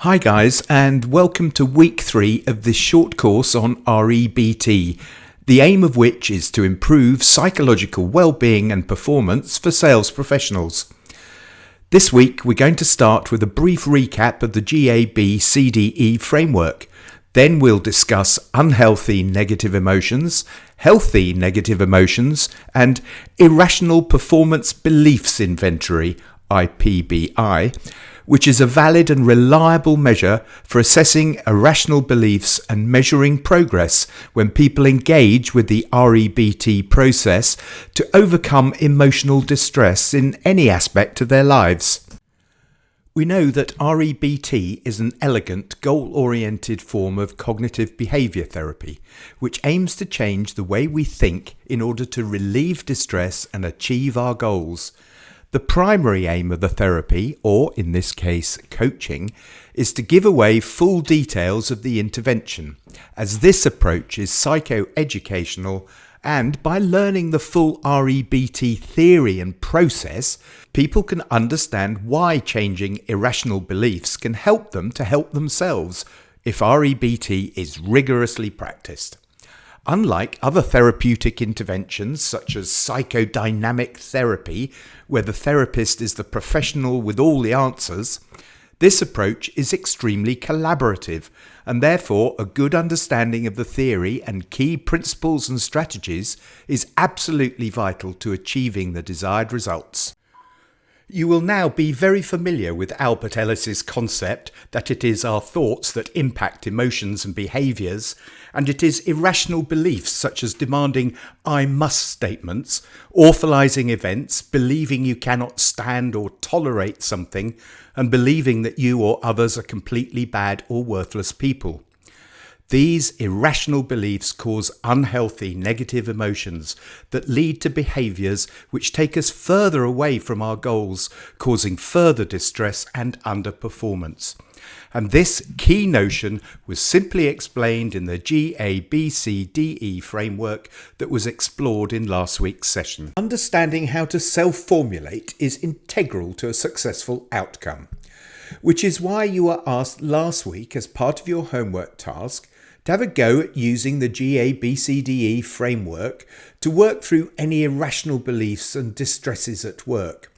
Hi guys, and welcome to week 3 of this short course on REBT, the aim of which is to improve psychological well-being and performance for sales professionals. This week we're going to start with a brief recap of the GAB-CDE framework. Then we'll discuss unhealthy negative emotions, healthy negative emotions, and irrational performance beliefs inventory, IPBI, which is a valid and reliable measure for assessing irrational beliefs and measuring progress when people engage with the REBT process to overcome emotional distress in any aspect of their lives. We know that REBT is an elegant, goal-oriented form of cognitive behavior therapy, which aims to change the way we think in order to relieve distress and achieve our goals. The primary aim of the therapy, or in this case coaching, is to give away full details of the intervention, as this approach is psychoeducational, and by learning the full REBT theory and process, people can understand why changing irrational beliefs can help them to help themselves if REBT is rigorously practiced. Unlike other therapeutic interventions such as psychodynamic therapy, where the therapist is the professional with all the answers, this approach is extremely collaborative, and therefore a good understanding of the theory and key principles and strategies is absolutely vital to achieving the desired results. You will now be very familiar with Albert Ellis's concept that it is our thoughts that impact emotions and behaviours, and it is irrational beliefs such as demanding "I must" statements, awfulizing events, believing you cannot stand or tolerate something, and believing that you or others are completely bad or worthless people. These irrational beliefs cause unhealthy negative emotions that lead to behaviours which take us further away from our goals, causing further distress and underperformance. And this key notion was simply explained in the GAB-CDE framework that was explored in last week's session. Understanding how to self-formulate is integral to a successful outcome, which is why you were asked last week as part of your homework task to have a go at using the GAB-CDE framework to work through any irrational beliefs and distresses at work,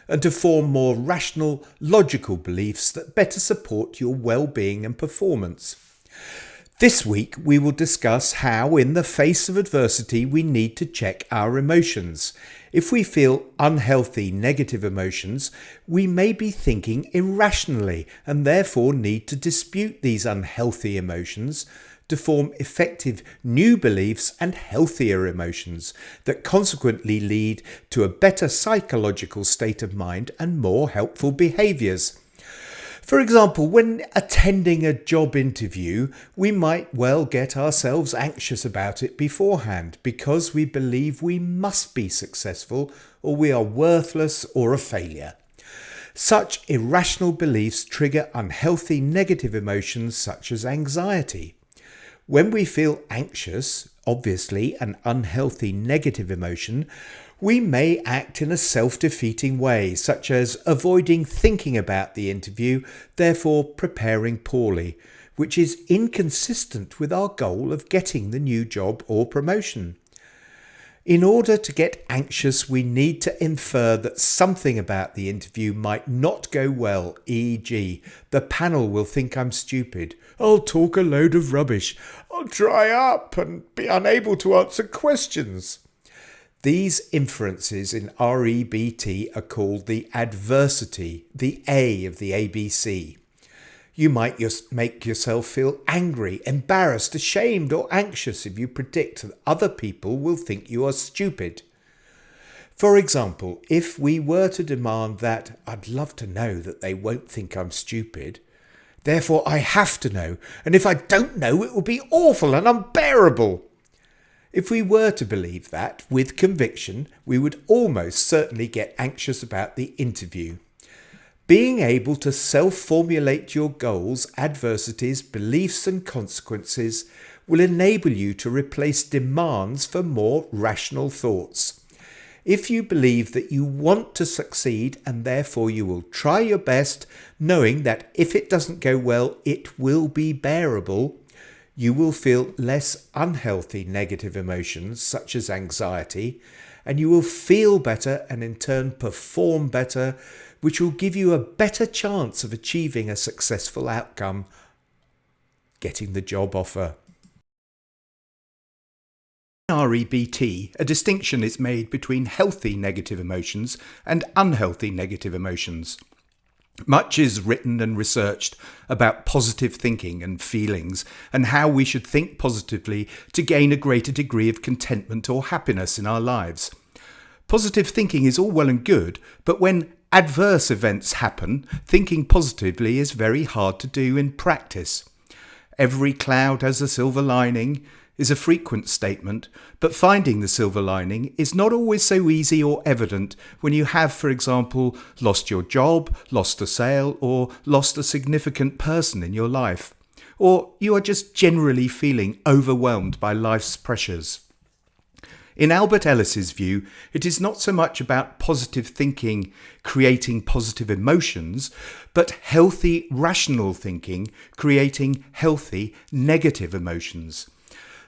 and to form more rational, logical beliefs that better support your well-being and performance. This week we will discuss how, in the face of adversity, we need to check our emotions. If we feel unhealthy negative emotions, we may be thinking irrationally and therefore need to dispute these unhealthy emotions to form effective new beliefs and healthier emotions that consequently lead to a better psychological state of mind and more helpful behaviours. For example, when attending a job interview, we might well get ourselves anxious about it beforehand because we believe we must be successful or we are worthless or a failure. Such irrational beliefs trigger unhealthy negative emotions such as anxiety. When we feel anxious, obviously an unhealthy negative emotion, we may act in a self-defeating way, such as avoiding thinking about the interview, therefore preparing poorly, which is inconsistent with our goal of getting the new job or promotion. In order to get anxious, we need to infer that something about the interview might not go well, e.g., the panel will think I'm stupid, I'll talk a load of rubbish, I'll dry up and be unable to answer questions. These inferences in REBT are called the adversity, the A of the ABC. You might just make yourself feel angry, embarrassed, ashamed or anxious if you predict that other people will think you are stupid. For example, if we were to demand that I'd love to know that they won't think I'm stupid, therefore I have to know, and if I don't know it will be awful and unbearable. If we were to believe that with conviction, we would almost certainly get anxious about the interview. Being able to self-formulate your goals, adversities, beliefs and consequences will enable you to replace demands for more rational thoughts. If you believe that you want to succeed and therefore you will try your best, knowing that if it doesn't go well, it will be bearable, you will feel less unhealthy negative emotions such as anxiety, and you will feel better and in turn perform better, which will give you a better chance of achieving a successful outcome, getting the job offer. In REBT, a distinction is made between healthy negative emotions and unhealthy negative emotions. Much is written and researched about positive thinking and feelings and how we should think positively to gain a greater degree of contentment or happiness in our lives. Positive thinking is all well and good, but when adverse events happen, thinking positively is very hard to do in practice. Every cloud has a silver lining is a frequent statement, but finding the silver lining is not always so easy or evident when you have, for example, lost your job, lost a sale, or lost a significant person in your life, or you are just generally feeling overwhelmed by life's pressures. In Albert Ellis's view, it is not so much about positive thinking creating positive emotions, but healthy, rational thinking creating healthy, negative emotions.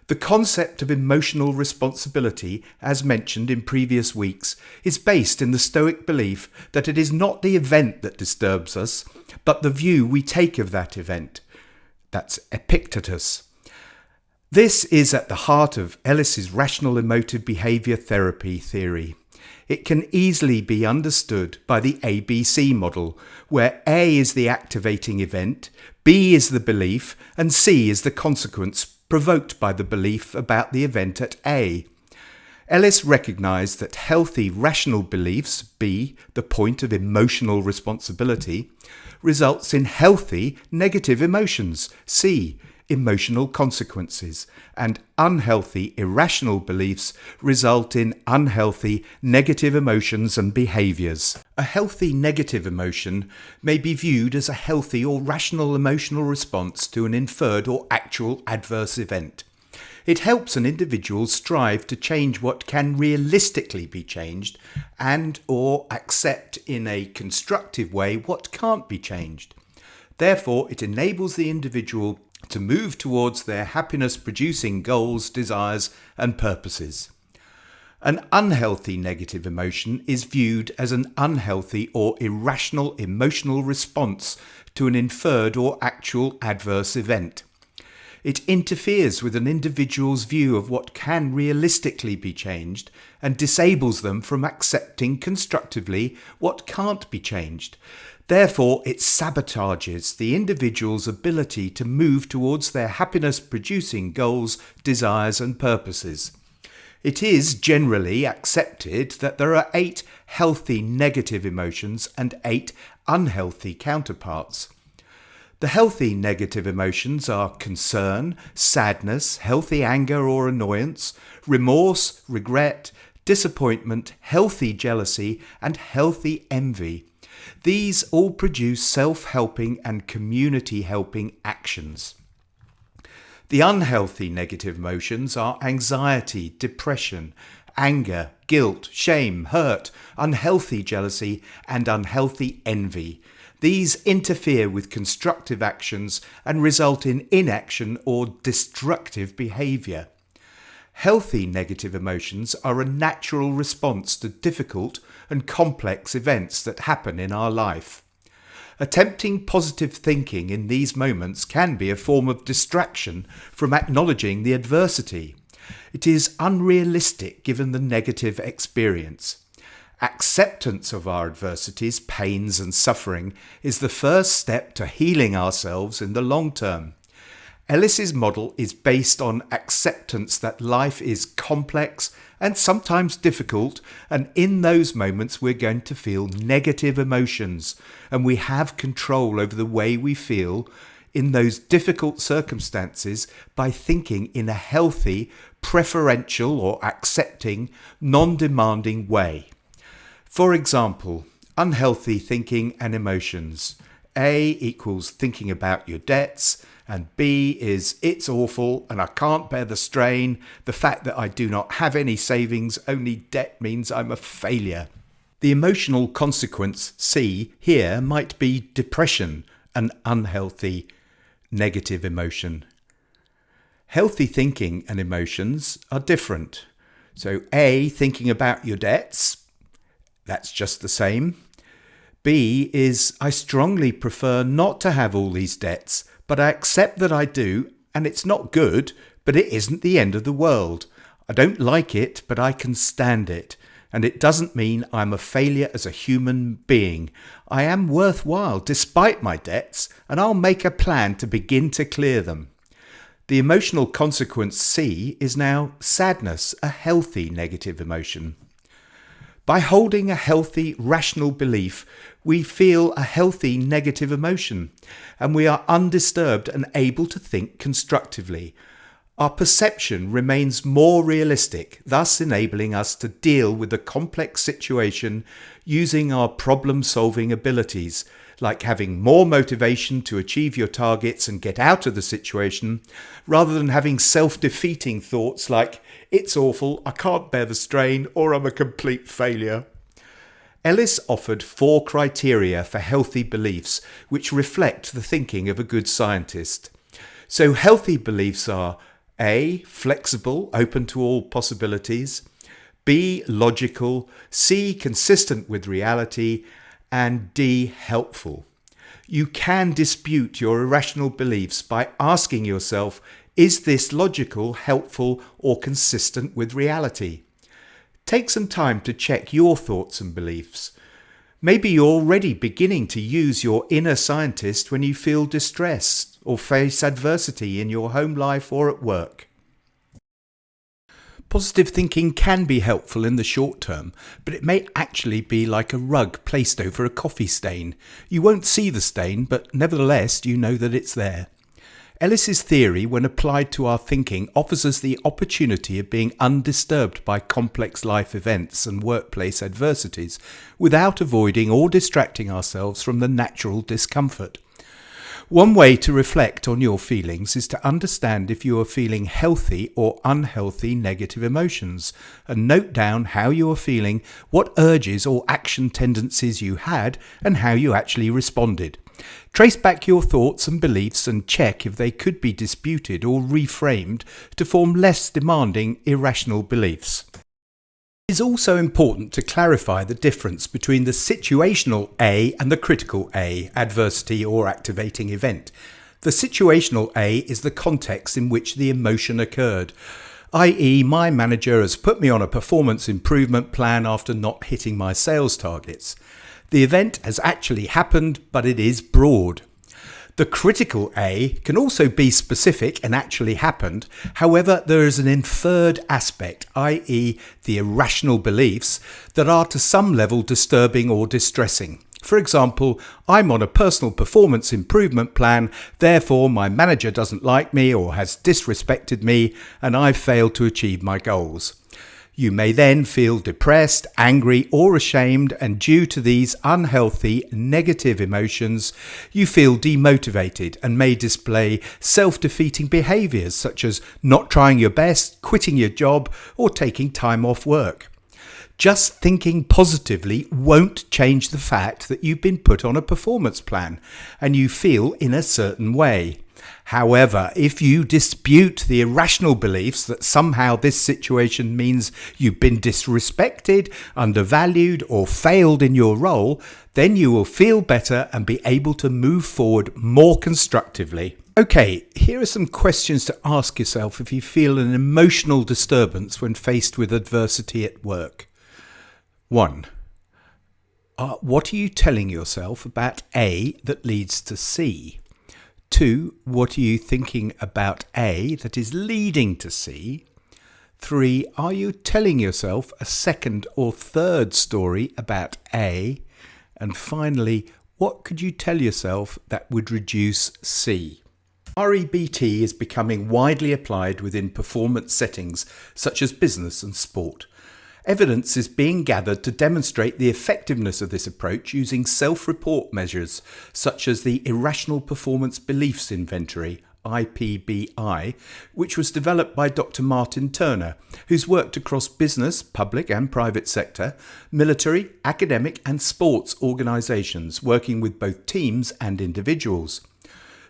The concept of emotional responsibility, as mentioned in previous weeks, is based in the Stoic belief that it is not the event that disturbs us, but the view we take of that event. That's Epictetus. This is at the heart of Ellis's rational emotive behaviour therapy theory. It can easily be understood by the ABC model, where A is the activating event, B is the belief, and C is the consequence provoked by the belief about the event at A. Ellis recognised that healthy rational beliefs, B, the point of emotional responsibility, results in healthy negative emotions, C, emotional consequences, and unhealthy irrational beliefs result in unhealthy negative emotions and behaviours. A healthy negative emotion may be viewed as a healthy or rational emotional response to an inferred or actual adverse event. It helps an individual strive to change what can realistically be changed and or accept in a constructive way what can't be changed. Therefore, it enables the individual to move towards their happiness-producing goals, desires, and purposes. An unhealthy negative emotion is viewed as an unhealthy or irrational emotional response to an inferred or actual adverse event. It interferes with an individual's view of what can realistically be changed and disables them from accepting constructively what can't be changed. Therefore, it sabotages the individual's ability to move towards their happiness-producing goals, desires, and purposes. It is generally accepted that there are 8 healthy negative emotions and 8 unhealthy counterparts. The healthy negative emotions are concern, sadness, healthy anger or annoyance, remorse, regret, disappointment, healthy jealousy, and healthy envy. These all produce self-helping and community-helping actions. The unhealthy negative emotions are anxiety, depression, anger, guilt, shame, hurt, unhealthy jealousy, and unhealthy envy. These interfere with constructive actions and result in inaction or destructive behaviour. Healthy negative emotions are a natural response to difficult and complex events that happen in our life. Attempting positive thinking in these moments can be a form of distraction from acknowledging the adversity. It is unrealistic given the negative experience. Acceptance of our adversities, pains and suffering is the first step to healing ourselves in the long term. Ellis's model is based on acceptance that life is complex and sometimes difficult, and in those moments we're going to feel negative emotions, and we have control over the way we feel in those difficult circumstances by thinking in a healthy, preferential or accepting, non-demanding way. For example, unhealthy thinking and emotions. A equals thinking about your debts, and B is it's awful and I can't bear the strain. The fact that I do not have any savings, only debt, means I'm a failure. The emotional consequence C here might be depression, an unhealthy, negative emotion. Healthy thinking and emotions are different. So A, thinking about your debts, that's just the same. B is I strongly prefer not to have all these debts, but I accept that I do, and it's not good, but it isn't the end of the world. I don't like it, but I can stand it. And it doesn't mean I'm a failure as a human being. I am worthwhile despite my debts, and I'll make a plan to begin to clear them. The emotional consequence C is now sadness, a healthy negative emotion. By holding a healthy, rational belief, we feel a healthy negative emotion, and we are undisturbed and able to think constructively. Our perception remains more realistic, thus enabling us to deal with a complex situation using our problem-solving abilities, like having more motivation to achieve your targets and get out of the situation, rather than having self-defeating thoughts like, it's awful, I can't bear the strain, or I'm a complete failure. Ellis offered 4 criteria for healthy beliefs, which reflect the thinking of a good scientist. So healthy beliefs are A, flexible, open to all possibilities, B, logical, C, consistent with reality, and D, helpful. You can dispute your irrational beliefs by asking yourself, is this logical, helpful, or consistent with reality? Take some time to check your thoughts and beliefs. Maybe you're already beginning to use your inner scientist when you feel distressed or face adversity in your home life or at work. Positive thinking can be helpful in the short term, but it may actually be like a rug placed over a coffee stain. You won't see the stain, but nevertheless you know that it's there. Ellis's theory, when applied to our thinking, offers us the opportunity of being undisturbed by complex life events and workplace adversities without avoiding or distracting ourselves from the natural discomfort. One way to reflect on your feelings is to understand if you are feeling healthy or unhealthy negative emotions, and note down how you are feeling, what urges or action tendencies you had, and how you actually responded. Trace back your thoughts and beliefs and check if they could be disputed or reframed to form less demanding, irrational beliefs. It is also important to clarify the difference between the situational A and the critical A, adversity or activating event. The situational A is the context in which the emotion occurred, i.e., my manager has put me on a performance improvement plan after not hitting my sales targets. The event has actually happened, but it is broad. The critical A can also be specific and actually happened. However, there is an inferred aspect, i.e. the irrational beliefs, that are to some level disturbing or distressing. For example, I'm on a personal performance improvement plan, therefore my manager doesn't like me or has disrespected me, and I've failed to achieve my goals. You may then feel depressed, angry or ashamed, and due to these unhealthy, negative emotions, you feel demotivated and may display self-defeating behaviours such as not trying your best, quitting your job or taking time off work. Just thinking positively won't change the fact that you've been put on a performance plan and you feel in a certain way. However, if you dispute the irrational beliefs that somehow this situation means you've been disrespected, undervalued, or failed in your role, then you will feel better and be able to move forward more constructively. Okay, here are some questions to ask yourself if you feel an emotional disturbance when faced with adversity at work. 1. What are you telling yourself about A that leads to C? 2. What are you thinking about A that is leading to C? 3. Are you telling yourself a second or third story about A? And finally, what could you tell yourself that would reduce C? REBT is becoming widely applied within performance settings such as business and sport. Evidence is being gathered to demonstrate the effectiveness of this approach using self-report measures such as the Irrational Performance Beliefs Inventory, IPBI, which was developed by Dr. Martin Turner, who's worked across business, public and private sector, military, academic and sports organisations, working with both teams and individuals.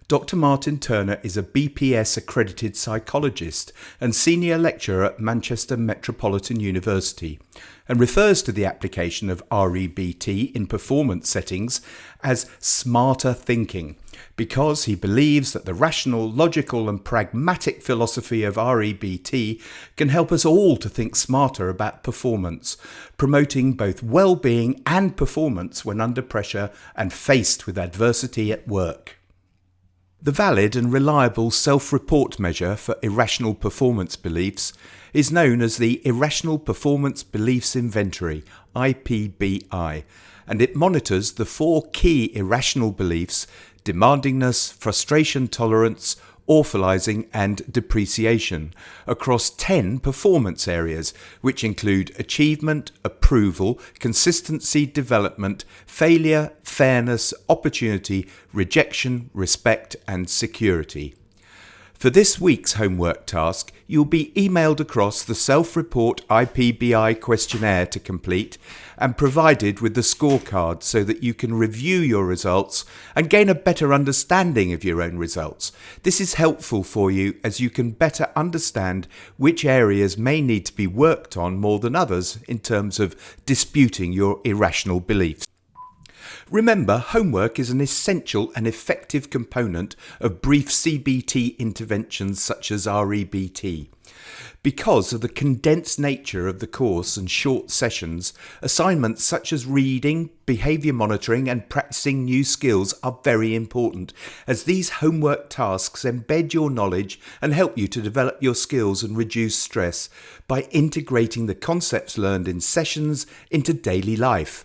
Dr. Martin Turner is a BPS accredited psychologist and senior lecturer at Manchester Metropolitan University, and refers to the application of REBT in performance settings as smarter thinking, because he believes that the rational, logical and pragmatic philosophy of REBT can help us all to think smarter about performance, promoting both well-being and performance when under pressure and faced with adversity at work. The valid and reliable self-report measure for irrational performance beliefs is known as the Irrational Performance Beliefs Inventory, IPBI, and it monitors the 4 key irrational beliefs: demandingness, frustration tolerance, awfulizing and depreciation across 10 performance areas, which include achievement, approval, consistency, development, failure, fairness, opportunity, rejection, respect and security. For this week's homework task, you'll be emailed across the self-report IPBI questionnaire to complete and provided with the scorecard so that you can review your results and gain a better understanding of your own results. This is helpful for you as you can better understand which areas may need to be worked on more than others in terms of disputing your irrational beliefs. Remember, homework is an essential and effective component of brief CBT interventions such as REBT. Because of the condensed nature of the course and short sessions, assignments such as reading, behaviour monitoring and practicing new skills are very important, as these homework tasks embed your knowledge and help you to develop your skills and reduce stress by integrating the concepts learned in sessions into daily life.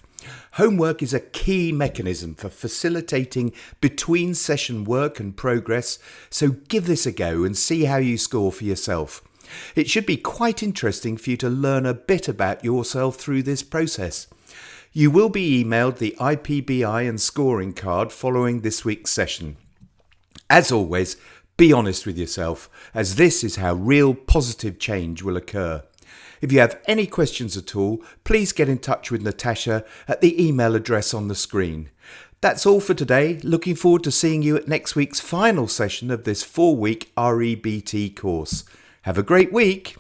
Homework is a key mechanism for facilitating between session work and progress, so give this a go and see how you score for yourself. It should be quite interesting for you to learn a bit about yourself through this process. You will be emailed the IPBI and scoring card following this week's session. As always, be honest with yourself, as this is how real positive change will occur. If you have any questions at all, please get in touch with Natasha at the email address on the screen. That's all for today. Looking forward to seeing you at next week's final session of this 4-week REBT course. Have a great week.